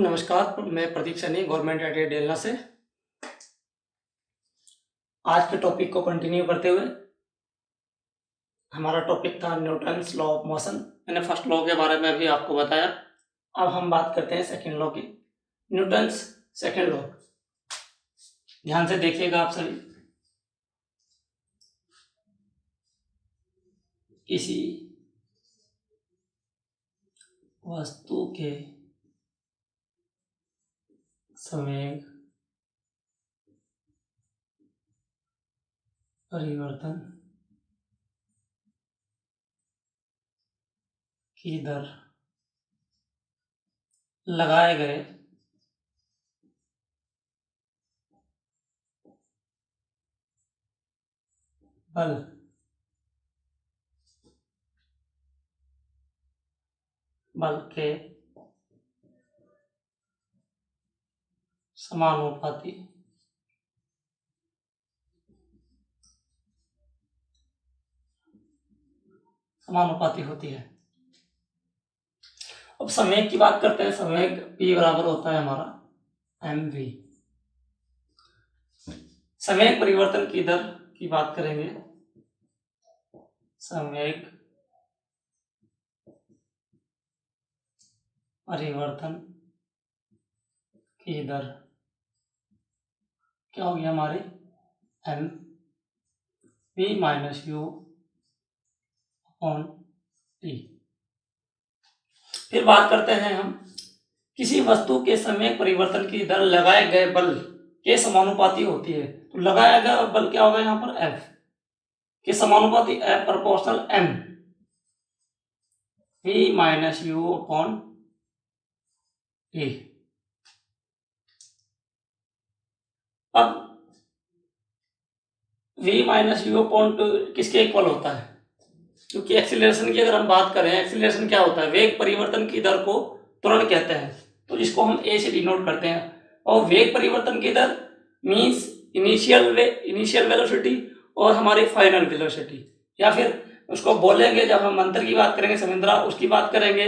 नमस्कार। मैं Pradeep Saini, government ITI Delna से। आज के टॉपिक को कंटिन्यू करते हुए हमारा टॉपिक था न्यूटन्स लॉ ऑफ मोशन। मैंने फर्स्ट लॉ के बारे में अभी आपको बताया। अब हम बात करते हैं सेकंड लॉ की, न्यूटन्स सेकंड लॉ। ध्यान से देखिएगा आप सभी। किसी वस्तु के संवेग परिवर्तन की दर लगाए गए बल के समानुपाती होती है। अब संवेग की बात करते हैं। संवेग P बराबर होता है हमारा mv। संवेग परिवर्तन की दर की बात करेंगे। संवेग परिवर्तन की दर क्या होगी हमारी m v minus u upon t। फिर बात करते हैं हम किसी वस्तु के संवेग परिवर्तन की दर लगाए गए बल के समानुपाती होती है। तो लगाया गया बल क्या होगा यहाँ पर F के समानुपाती F proportional m v minus u upon t। अब v माइनस यू अपॉन किसके इक्वल होता है? क्योंकि एक्सीलरेशन की अगर हम बात करें, एक्सीलरेशन क्या होता है? वेग परिवर्तन की दर को त्वरण कहते हैं, तो इसको हम a से डिनोट करते हैं। और वेग परिवर्तन की दर मींस इनिशियल वेलोसिटी और हमारी फाइनल वेलोसिटी, या फिर उसको बोलेंगे जब हम अंतर की बात करेंगे, समिंद्रा उसकी बात करेंगे,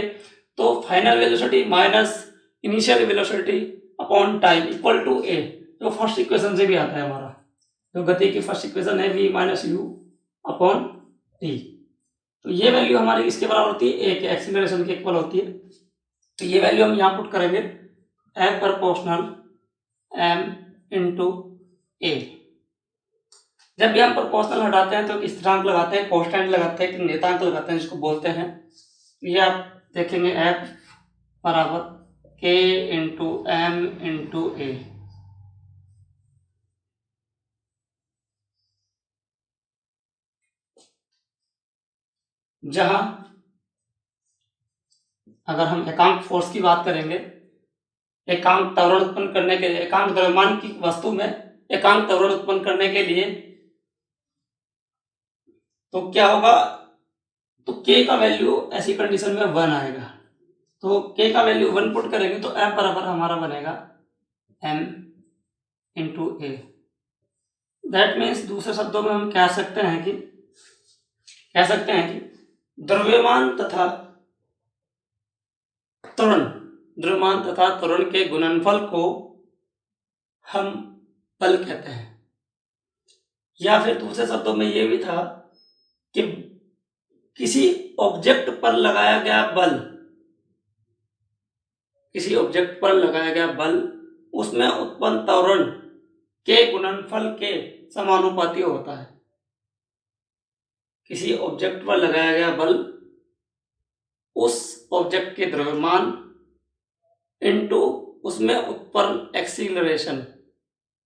तो final velocity minus initial velocity upon time equal to a, जो फर्स्ट इक्वेशन से भी आता है हमारा। जो गति की फर्स्ट इक्वेशन है v minus u upon t. तो ये वैल्यू हमारी इसके बराबर होती है a के, एक्सीलरेशन के इक्वल होती है। तो ये वैल्यू हम यहाँ पुट करेंगे F proportional m into a। जब भी हम प्रोपोर्शनल हटाते हैं तो एक स्थिरांक लगाते हैं, कांस्टेंट लगाते हैं, एक नियतांक लगाते हैं, जिसको बोलते हैं। ये आप देखेंगे F बराबर k into m into a। जहां अगर हम एकांक फोर्स की बात करेंगे, एकांक त्वरण उत्पन्न करने के लिए, एकांक द्रव्यमान की वस्तु में एकांक त्वरण उत्पन्न करने के लिए तो क्या होगा? तो k का वैल्यू ऐसी कंडीशन में 1 आएगा। तो k का वैल्यू 1 पुट करेंगे तो m बराबर हमारा बनेगा m into a। That means दूसरे शब्दों में हम कह सकते हैं कि द्रव्यमान तथा त्वरण के गुणनफल को हम बल कहते हैं। या फिर दूसरे शब्दों में ये भी था कि किसी ऑब्जेक्ट पर लगाया गया बल उसमें उत्पन्न त्वरण के गुणनफल के समानुपाती होता है। किसी ऑब्जेक्ट पर लगाया गया बल उस ऑब्जेक्ट के द्रव्यमान इनटू उसमें उत्पन्न एक्सीलरेशन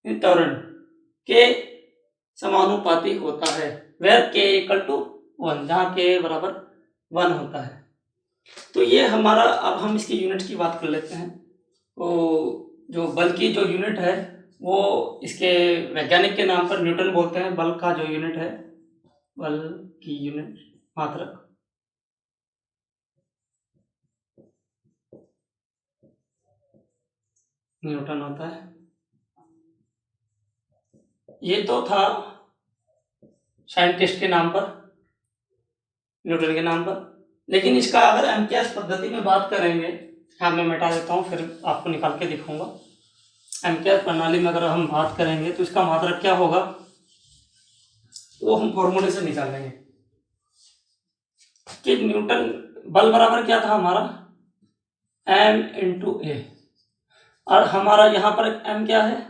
त्वरण के समानुपाती होता है, वेयर k इक्वल टू 1, जहां k बराबर 1 होता है। तो ये हमारा, अब हम इसकी यूनिट की बात कर लेते हैं। तो जो बल की जो यूनिट है वो इसके वैज्ञानिक के नाम पर न्यूटन बोलते हैं। बल का जो यूनिट है, बल की यूनिट मात्रक न्यूटन होता है। ये तो था साइंटिस्ट के नाम पर, न्यूटन के नाम पर। लेकिन इसका अगर एम्पियर्स पद्धति में बात करेंगे हाँ, मैं मिटा देता हूँ, फिर आपको निकाल के दिखाऊंगा। एम्पियर प्रणाली में अगर हम बात करेंगे तो इसका मात्रक क्या होगा, वो हम फॉर्मूले से निकालेंगे कि न्यूटन बल बराबर क्या था हमारा, m इंटू ए, और हमारा यहाँ पर m क्या है,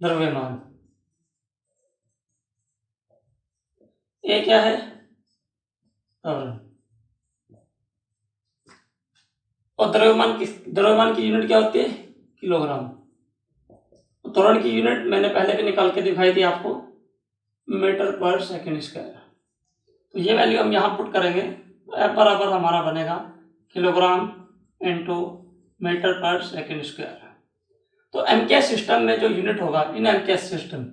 द्रव्यमान, ए क्या है, त्वरण। और द्रव्यमान की यूनिट क्या होती है, किलोग्राम। त्वरण की यूनिट मैंने पहले भी निकाल के दिखाई थी आपको, मीटर पर सेकंड स्क्वायर। तो ये वैल्यू हम यहाँ पुट करेंगे, F बराबर हमारा बनेगा किलोग्राम इंटू मीटर पर सेकंड स्क्वायर। तो एमकेएस सिस्टम में जो यूनिट होगा इन एमकेएस सिस्टम,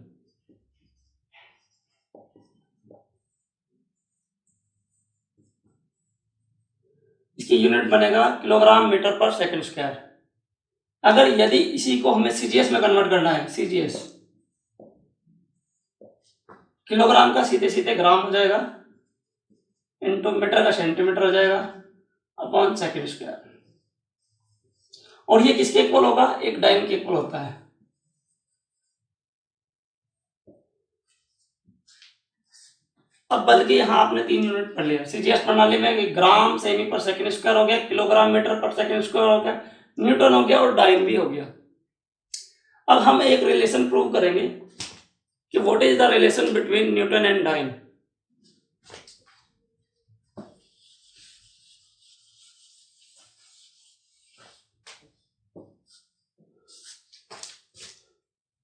इसकी यूनिट बनेगा किलोग्राम मीटर पर सेकंड स्क्वायर। अगर यदि इसी को हमें सीजीएस में कन्वर्ट करना है, सीजीएस किलोग्राम का सीधे सीधे ग्राम हो जाएगा, इंटू मीटर का सेंटीमीटर हो जाएगा, अपॉन सेकंड स्क्वायर। और ये किसके इक्वल होगा, एक डाइन के इक्वल होता है। अब बल्कि यहाँ आपने 3 यूनिट पढ़ लिया। सीजीएस प्रणाली में ग्राम सेमी पर सेकंड स्क्वायर हो गया, किलोग्राम मीटर पर सेकंड स्क्वायर हो गया, न्यूटन हो गया और डाइन भी हो गया। अब हम एक रिलेशन प्रूव करेंगे कि what is the relation between newton and dyne.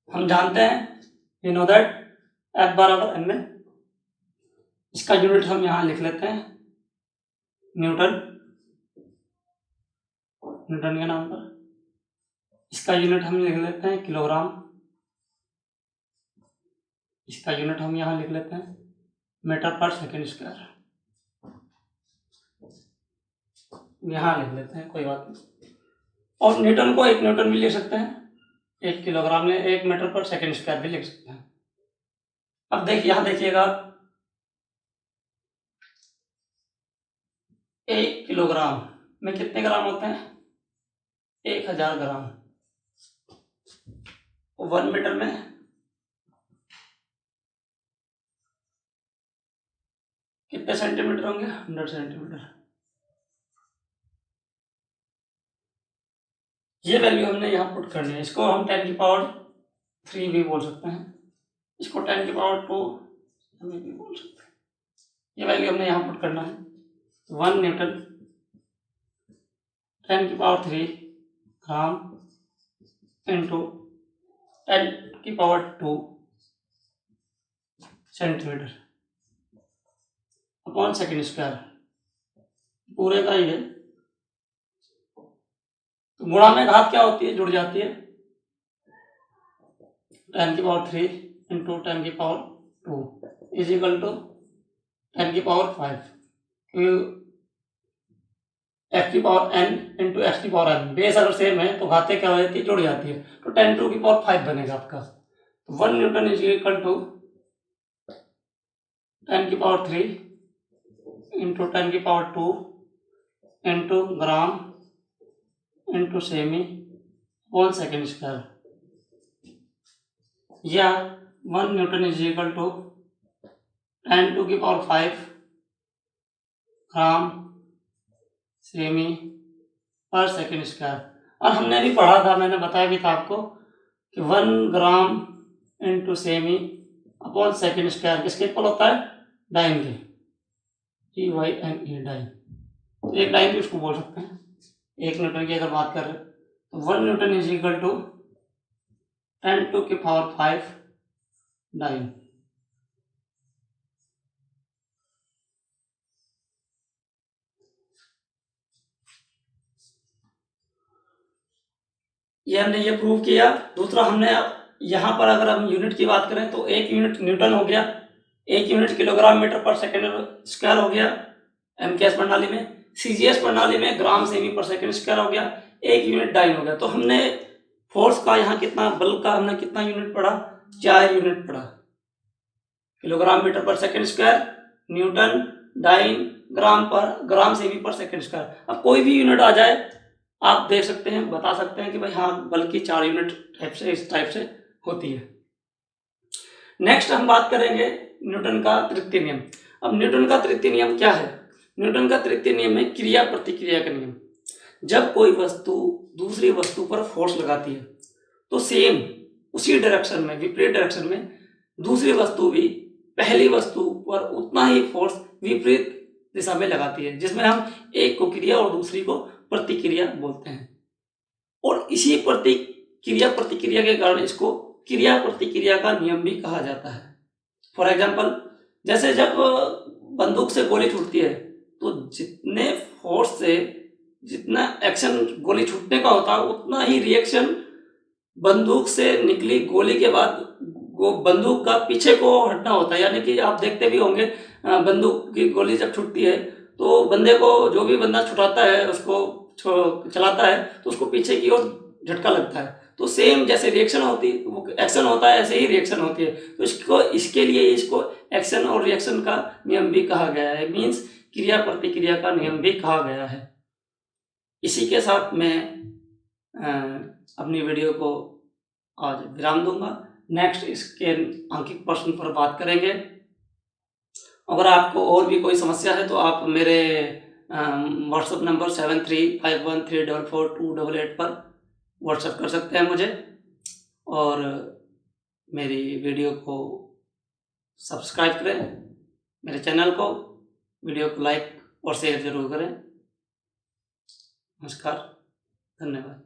हम जानते हैं, यू नो दैट F बराबर m में, इसका यूनिट हम यहां लिख लेते हैं न्यूटन, न्यूटन के नाम पर। इसका यूनिट हम लिख लेते हैं किलोग्राम, इसका यूनिट हम यहां लिख लेते हैं मीटर पर सेकंड स्क्वायर, यहां लिख लेते हैं, कोई बात नहीं। और न्यूटन को एक न्यूटन भी लिख सकते हैं, एक किलोग्राम में 1 मीटर पर सेकंड स्क्वायर भी लिख सकते हैं। अब देखिए, यहां देखिएगा 1 किलोग्राम में कितने ग्राम होते हैं, 1000 ग्राम। 1 मीटर में कितने सेंटीमीटर होंगे, 100 सेंटीमीटर। ये वैल्यू हमने यहाँ पुट करनी है। इसको हम 10 की पावर 3 भी बोल सकते हैं, इसको 10 की पावर 2 भी बोल सकते हैं। ये वैल्यू हमने यहाँ पुट करना है। 1 न्यूटन 10 की पावर 3 ग्राम इंटू 10 की power 2 centimetre upon second square, पूरे का ही है। तो गुणा में घात क्या होती है, जुड़ जाती है, 10 की पावर 3 इंटू 10 की पावर 2 इज इक्वल टू 10 की पावर 5। f की पावर n इंटू x की पावर n, बेस अगर सेम है तो घातें क्या हो जाती है, जुड़ जाती है। तो 10 टू की पावर 5 बनेगा आपका। तो 1 न्यूटन इज इक्वल टू 10 की पावर 3 इंटू 10 की पावर 2 इंटू ग्राम इंटू सेमी होल सेकेंड स्क्वायर, या 1 newton is equal to 10 to की पावर 5 ग्राम सेमी पर सेकेंड स्क्वायर। और हमने भी पढ़ा था, मैंने बताया भी था आपको कि 1 ग्राम into semi upon second square किसके इक्वल होता है, डाइन के, DYNE डाइन। तो एक डाइन भी उसको बोल सकते हैं। 1 न्यूटन की अगर बात कर रहे हैं तो 1 newton is equal to 10 to की पावर 5 डाइन। ये हमने ये प्रूव किया। दूसरा, हमने यहाँ पर अगर हम यूनिट की बात करें तो 1 यूनिट न्यूटन हो गया, 1 यूनिट किलोग्राम मीटर पर सेकंड स्क्वायर हो गया एमकेएस प्रणाली में। सीजीएस प्रणाली में ग्राम सेमी पर सेकंड स्क्वायर हो गया, 1 यूनिट डाइन हो गया। तो हमने फोर्स का यहाँ कितना, बल का हमने कितना यूनिट पढ़ा, 4 यूनिट पढ़ा, किलोग्राम मीटर पर सेकंड स्क्वायर, न्यूटन, डाइन, ग्राम सेमी पर सेकंड स्क्वायर। अब कोई भी यूनिट आ जाए आप देख सकते हैं, बता सकते हैं कि भाई हाँ बल्कि 4 यूनिट टाइप से इस टाइप से होती है। नेक्स्ट हम बात करेंगे न्यूटन का तृतीय नियम। अब न्यूटन का तृतीय नियम क्या है? न्यूटन का तृतीय नियम है क्रिया प्रतिक्रिया का नियम। जब कोई वस्तु दूसरी वस्तु पर फोर्स लगाती है तो सेम उसी डायरेक्शन में, विपरीत डायरेक्शन में दूसरी वस्तु भी पहली वस्तु पर उतना ही फोर्स विपरीत दिशा में लगाती है, जिसमें हम एक को क्रिया और दूसरी को प्रतिक्रिया बोलते हैं। और इसी क्रिया प्रतिक्रिया के कारण इसको क्रिया प्रतिक्रिया का नियम भी कहा जाता है। फॉर एग्जाम्पल, जैसे जब बंदूक से गोली छूटती है तो जितने फोर्स से जितना एक्शन गोली छूटने का होता है उतना ही रिएक्शन बंदूक से निकली गोली के बाद बंदूक का पीछे को हटना होता है। यानी कि आप देखते भी होंगे बंदूक की गोली जब छूटती है तो बंदे को, जो भी बंदा छुड़ाता है उसको चलाता है तो उसको पीछे की ओर झटका लगता है। तो सेम जैसे रिएक्शन होती है, वो एक्शन होता है, ऐसे ही रिएक्शन होती है। तो इसके लिए इसको एक्शन और रिएक्शन का नियम भी कहा गया है, मीन्स क्रिया प्रतिक्रिया का नियम भी कहा गया है। इसी के साथ मैं अपनी वीडियो को आज विराम दूंगा। नेक्स्ट इसके अंकित प्रश्न पर बात करेंगे। अगर आपको और भी कोई समस्या है तो आप मेरे व्हाट्सएप नंबर 7351344288 पर व्हाट्सएप कर सकते हैं मुझे, और मेरी वीडियो को सब्सक्राइब करें, मेरे चैनल को, वीडियो को लाइक और शेयर जरूर करें। नमस्कार, धन्यवाद।